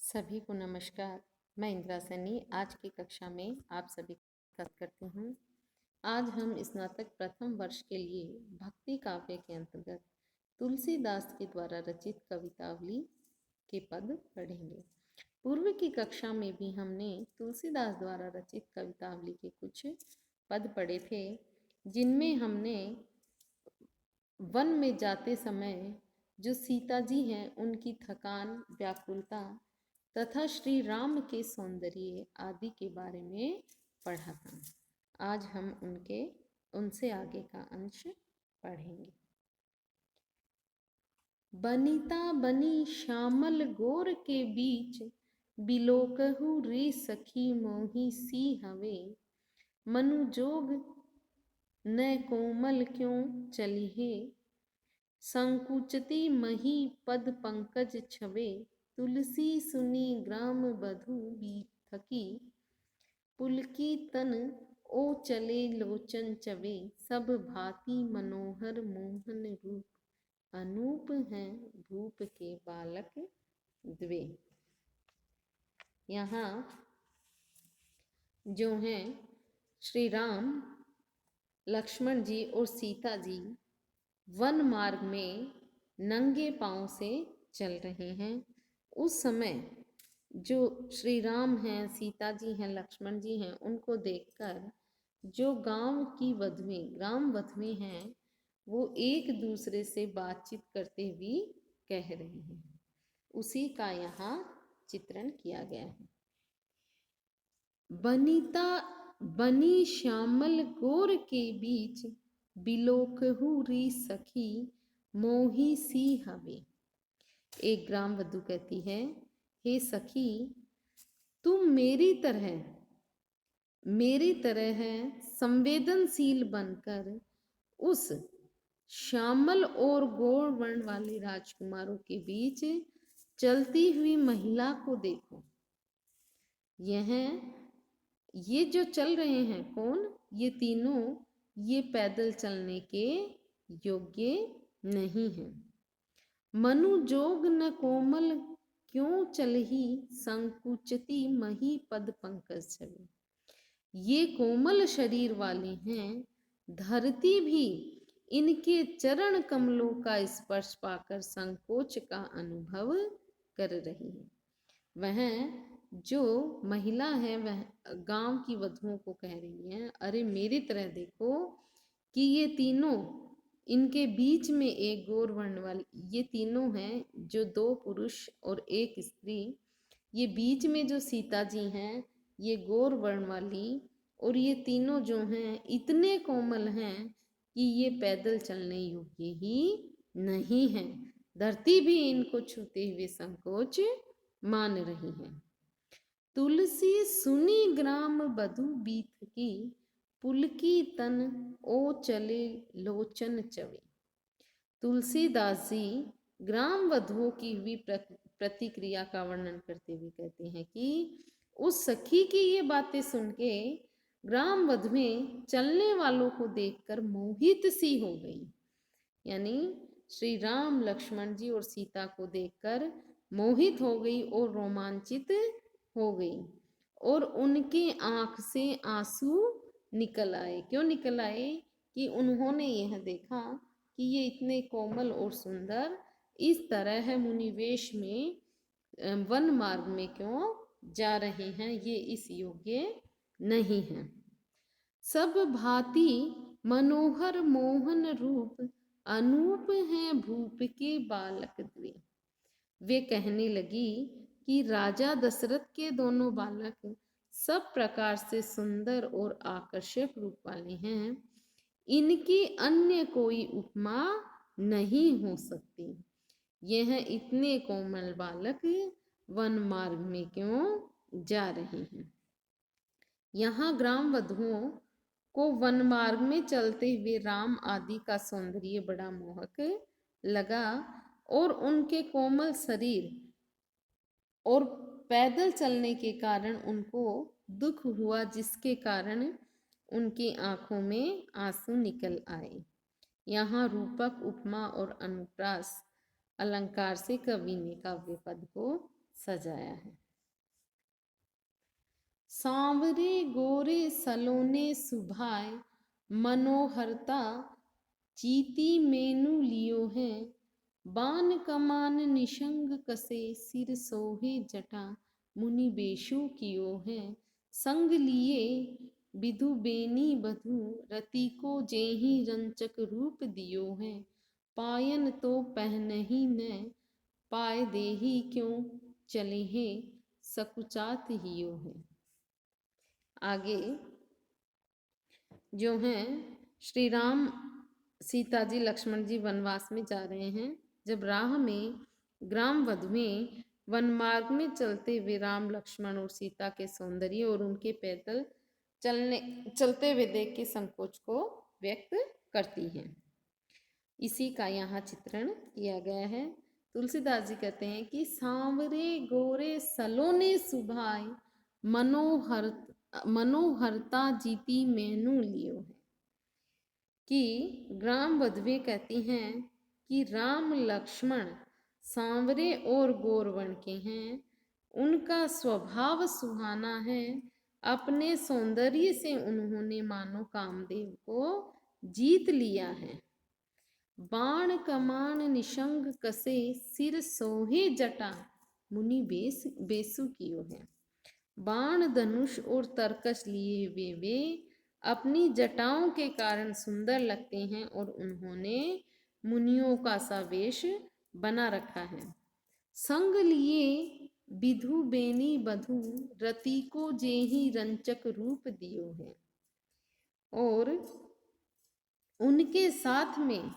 सभी को नमस्कार। मैं इंदिरा सैनी आज की कक्षा में आप सभी का स्वागत करती हूँ। आज हम स्नातक प्रथम वर्ष के लिए भक्ति काव्य के अंतर्गत तुलसीदास के द्वारा रचित कवितावली के पद पढ़ेंगे। पूर्व की कक्षा में भी हमने तुलसीदास द्वारा रचित कवितावली के कुछ पद पढ़े थे, जिनमें हमने वन में जाते समय जो सीता जी हैं उनकी थकान, व्याकुलता तथा श्री राम के सौंदर्य आदि के बारे में पढ़ा था। आज हम उनसे आगे का अंश पढ़ेंगे। बनिता बनी श्यामल गोर के बीच, बिलोकहु रे सखी मोही सी हवे। मनु जोग न कोमल क्यों चलिहे, संकुचती मही पद पंकज छवे। तुलसी सुनी ग्राम बधु बीथकी, पुलकी तन ओ चले लोचन चवे। सब भांति मनोहर मोहन रूप, अनूप हैं भूप के बालक द्वे। यहाँ जो हैं श्री राम, लक्ष्मण जी और सीता जी वन मार्ग में नंगे पांव से चल रहे हैं। उस समय जो श्री राम हैं, सीता जी हैं, लक्ष्मण जी हैं, उनको देखकर जो गांव की वधुएं, ग्राम वधुएं हैं, वो एक दूसरे से बातचीत करते हुए कह रहे हैं। उसी का यहाँ चित्रण किया गया है। बनिता बनी श्यामल गोर के बीच, बिलोकहु री सखी मोही सी हवे। एक ग्राम वधु कहती है, हे सखी, तुम मेरी तरह संवेदनशील बनकर उस श्यामल और गौर वर्ण वाले राजकुमारों के बीच चलती हुई महिला को देखो। ये जो चल रहे हैं कौन? ये तीनों, ये पैदल चलने के योग्य नहीं हैं। मनु जोग न कोमल क्यों चलही, संकुचती मही पद पंकज छवि। ये कोमल शरीर वाले हैं, धरती भी इनके चरण कमलों का स्पर्श पाकर संकोच का अनुभव कर रही है। वह जो महिला है वह गांव की वधुओं को कह रही है, अरे मेरी तरह देखो कि ये तीनों, इनके बीच में एक गौर वर्ण वाली, ये तीनों हैं जो दो पुरुष और एक स्त्री, ये बीच में जो सीता जी हैं ये गौर वर्ण वाली, और ये तीनों जो हैं इतने कोमल हैं कि ये पैदल चलने योग्य ही नहीं हैं। धरती भी इनको छूते हुए संकोच मान रही है। तुलसी सुनी ग्राम बधु बीथकी, पुलकी तन ओ चले लोचन चवे। तुलसीदास जी ग्राम वधुओं की हुई प्रतिक्रिया का वर्णन करते हुए कहते हैं कि उस सखी की ये बातें सुन के ग्राम वधुएं चलने वालों को देखकर मोहित सी हो गई। यानी श्री राम, लक्ष्मण जी और सीता को देखकर मोहित हो गई और रोमांचित हो गई, और उनके आंख से आंसू निकल आए। क्यों निकल आए? कि उन्होंने यह देखा कि ये इतने कोमल और सुंदर इस तरह मुनिवेश में वन मार्ग में क्यों जा रहे हैं, ये इस योग्य नहीं है। सब भांति मनोहर मोहन रूप, अनूप हैं भूप के बालक द्वे। वे कहने लगी कि राजा दशरथ के दोनों बालक सब प्रकार से सुंदर और आकर्षक रूप वाले हैं, इनकी अन्य कोई उपमा नहीं हो सकती। यह इतने कोमल बालक वन मार्ग में क्यों जा रहे हैं। यहाँ ग्राम वधुओं को वन मार्ग में चलते हुए राम आदि का सौंदर्य बड़ा मोहक लगा, और उनके कोमल शरीर और पैदल चलने के कारण उनको दुख हुआ, जिसके कारण उनकी आंखों में आंसू निकल आए। यहाँ रूपक, उपमा और अनुप्रास अलंकार से कवि ने काव्य पद को सजाया है। सांवरे गोरे सलोने सुभाए, मनोहरता चीती मेनू लियो है। बान कमान निशंग कसे, सिर सोहे जटा मुनि बेशु कियो है। संग लिए विधु बेनी बधु, रति को जेहि रंचक रूप दियो है। पायन तो पहनहि न, पाय देहि क्यों चले हैं, सकुचात हियो है। आगे जो हैं श्री राम सीता जी लक्ष्मण जी वनवास में जा रहे हैं। जब राह में ग्राम वधु में वनमार्ग में चलते हुए राम लक्ष्मण और सीता के सौंदर्य और उनके पैदल चलते हुए देख के संकोच को व्यक्त करती हैं। इसी का यहाँ चित्रण किया गया है। तुलसीदास जी कहते हैं कि सांवरे गोरे सलोने सुभाए, मनोहरता जीती मैनू लियो है। कि ग्राम वधुएं कहती हैं कि राम लक्ष्मण सांवरे और गोरवर्ण के हैं, उनका स्वभाव सुहाना है। अपने सौंदर्य से उन्होंने मानो कामदेव को जीत लिया है। बाण कमान निशंग कसे, सिर सोहे जटा मुनि बेसु कियो है। बाण धनुष और तरकश लिए हुए वे अपनी जटाओं के कारण सुंदर लगते हैं और उन्होंने मुनियों का सा वेश बना रखा है। संग लिए विधु बेनी बधु, रति को जेहि रंचक रूप दियो है। और उनके साथ में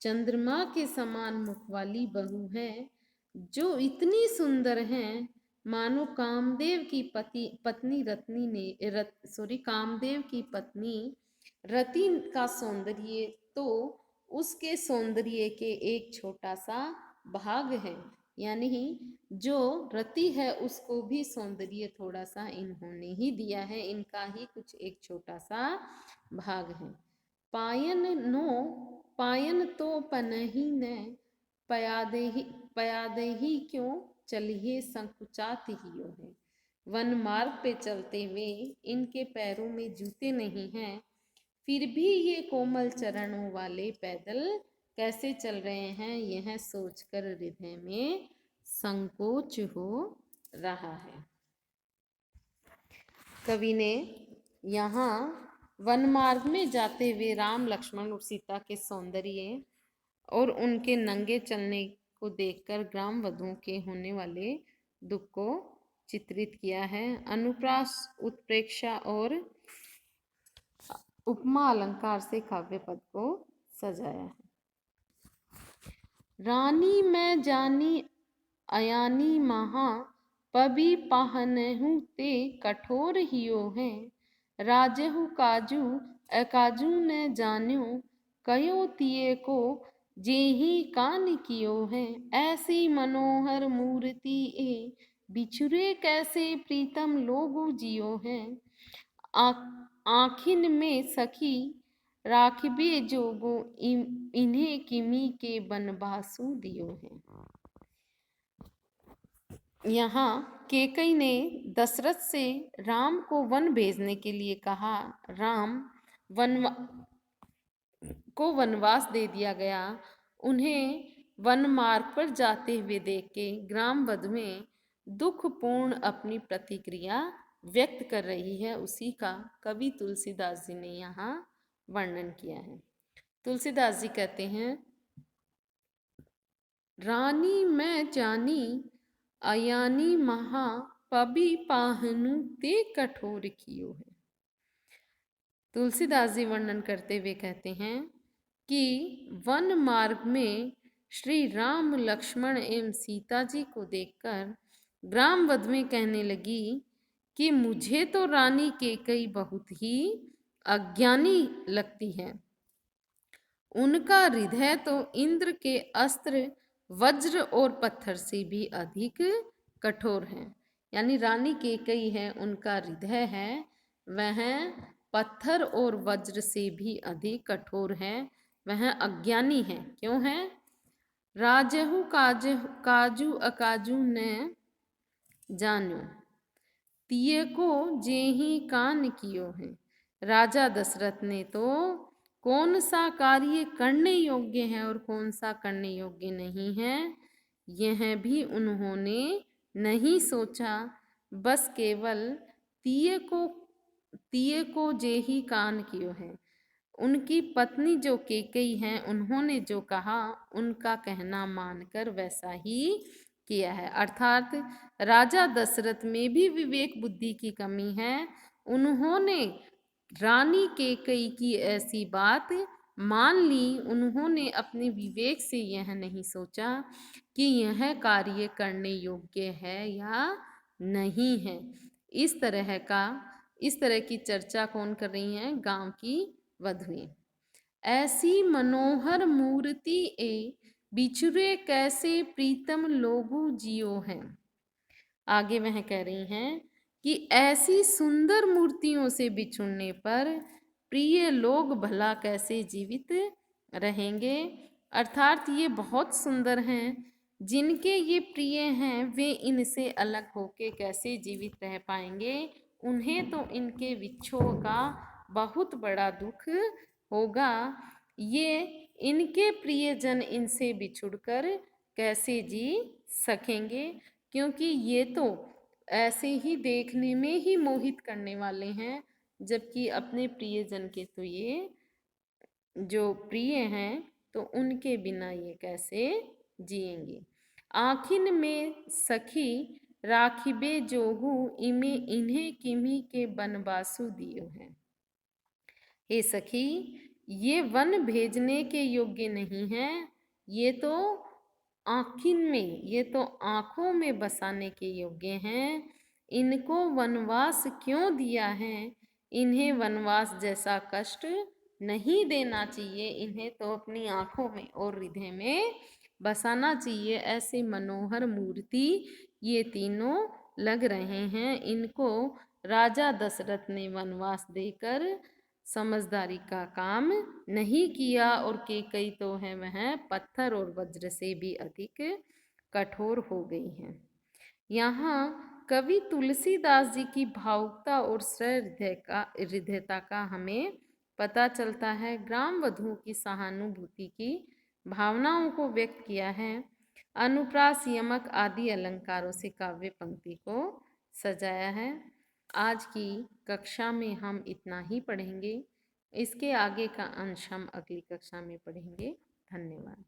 चंद्रमा के समान मुख वाली बहू है, जो इतनी सुंदर हैं मानो कामदेव की पत्नी रत्नी ने कामदेव की पत्नी रति का सौंदर्य तो उसके सौंदर्य के एक छोटा सा भाग है। यानी जो रति है उसको भी सौंदर्य थोड़ा सा इन्होंने ही दिया है, इनका ही कुछ एक छोटा सा भाग है। पायन तो पनहि न, पयादेहि क्यों चलिए संकुचात हियो है। वन मार्ग पे चलते हुए इनके पैरों में जूते नहीं हैं, फिर भी ये कोमल चरणों वाले पैदल कैसे चल रहे हैं, यह सोचकर हृदय में संकोच हो रहा है। कवि ने यहाँ वन मार्ग में जाते हुए राम लक्ष्मण और सीता के सौंदर्य और उनके नंगे चलने को देखकर ग्राम वधुओं के होने वाले दुख को चित्रित किया है। अनुप्रास, उत्प्रेक्षा और उपमा अलंकार से काव्य पद को सजाया है। रानी मैं जानी अयानी महा, पबी पाहनहु ते कठोर हियो है। राजहु काजू अकाजू न जान्यो, कयो तिये को जेहि कान कियो है। ऐसी मनोहर मूर्ति ए, बिछुरे कैसे प्रीतम लोगु जियो है। आखिन में सखी राखबे जोगो, इन्हें किमी के बनबासु दियो है। यहाँ कैकेयी ने दशरथ से राम को वन भेजने के लिए कहा। राम को वनवास दे दिया गया। उन्हें वन मार्ग पर जाते हुए देख के ग्राम वधुएं दुखपूर्ण अपनी प्रतिक्रिया व्यक्त कर रही है। उसी का कवि तुलसीदास जी ने यहाँ वर्णन किया है। तुलसीदास जी कहते हैं, रानी मैं जानी अयानी महा, पबी पाहनु ते कठोर कियो है। तुलसीदास जी वर्णन करते हुए कहते हैं कि वन मार्ग में श्री राम लक्ष्मण एवं सीता जी को देखकर ग्राम वधुएं कहने लगी कि मुझे तो रानी कैकेयी बहुत ही अज्ञानी लगती है। उनका हृदय तो इंद्र के अस्त्र वज्र और पत्थर से भी अधिक कठोर है। यानी रानी कैकेयी है, उनका हृदय है वह पत्थर और वज्र से भी अधिक कठोर है, वह अज्ञानी है। क्यों है? राजहु काजू अकाजू ने जान्यो। तिये को जेहि कान कियो है। राजा दशरथ ने तो कौन सा कार्य करने योग्य है और कौन सा करने योग्य नहीं है, यह भी उन्होंने नहीं सोचा। बस केवल तिये को जेहि कान कियो है। उनकी पत्नी जो केकई हैं, उन्होंने जो कहा उनका कहना मानकर वैसा ही किया है। अर्थात राजा दशरथ में भी विवेक बुद्धि की कमी है। उन्होंने रानी केकई की ऐसी बात मान ली। उन्होंने अपने विवेक से यह नहीं सोचा कि यह कार्य करने योग्य है या नहीं है। इस तरह की चर्चा कौन कर रही हैं? गांव की वधुएं। ऐसी मनोहर मूर्ति ए बिछुरे कैसे प्रीतम लोगु जियो हैं। आगे वह कह रही हैं कि ऐसी सुंदर मूर्तियों से बिछुड़ने पर प्रिय लोग भला कैसे जीवित रहेंगे। अर्थात ये बहुत सुंदर हैं, जिनके ये प्रिय हैं वे इनसे अलग होके कैसे जीवित रह पाएंगे। उन्हें तो इनके विच्छोह का बहुत बड़ा दुख होगा। ये इनके प्रियजन इनसे बिछुड़कर कैसे जी सकेंगे, क्योंकि ये तो ऐसे ही देखने में ही मोहित करने वाले हैं, जबकि अपने प्रियजन के तो ये जो प्रिय हैं तो उनके बिना ये कैसे जिएंगे। आखिन में सखी राखिबे जोहू इमे इन्हें किमी के बनवासु दियो हैं। हे सखी, ये वन भेजने के योग्य नहीं है। ये तो ये तो आँखों में बसाने के योग्य हैं। इनको वनवास क्यों दिया है? इन्हें वनवास जैसा कष्ट नहीं देना चाहिए। इन्हें तो अपनी आँखों में और हृदय में बसाना चाहिए। ऐसे मनोहर मूर्ति ये तीनों लग रहे हैं। इनको राजा दशरथ ने वनवास देकर समझदारी का काम नहीं किया, और केकई तो है वह पत्थर और वज्र से भी अधिक कठोर हो गई हैं। यहाँ कवि तुलसीदास जी की भावुकता और हृदयता का हमें पता चलता है। ग्राम वधुओं की सहानुभूति की भावनाओं को व्यक्त किया है। अनुप्रास, यमक आदि अलंकारों से काव्य पंक्ति को सजाया है। आज की कक्षा में हम इतना ही पढ़ेंगे। इसके आगे का अंश हम अगली कक्षा में पढ़ेंगे। धन्यवाद।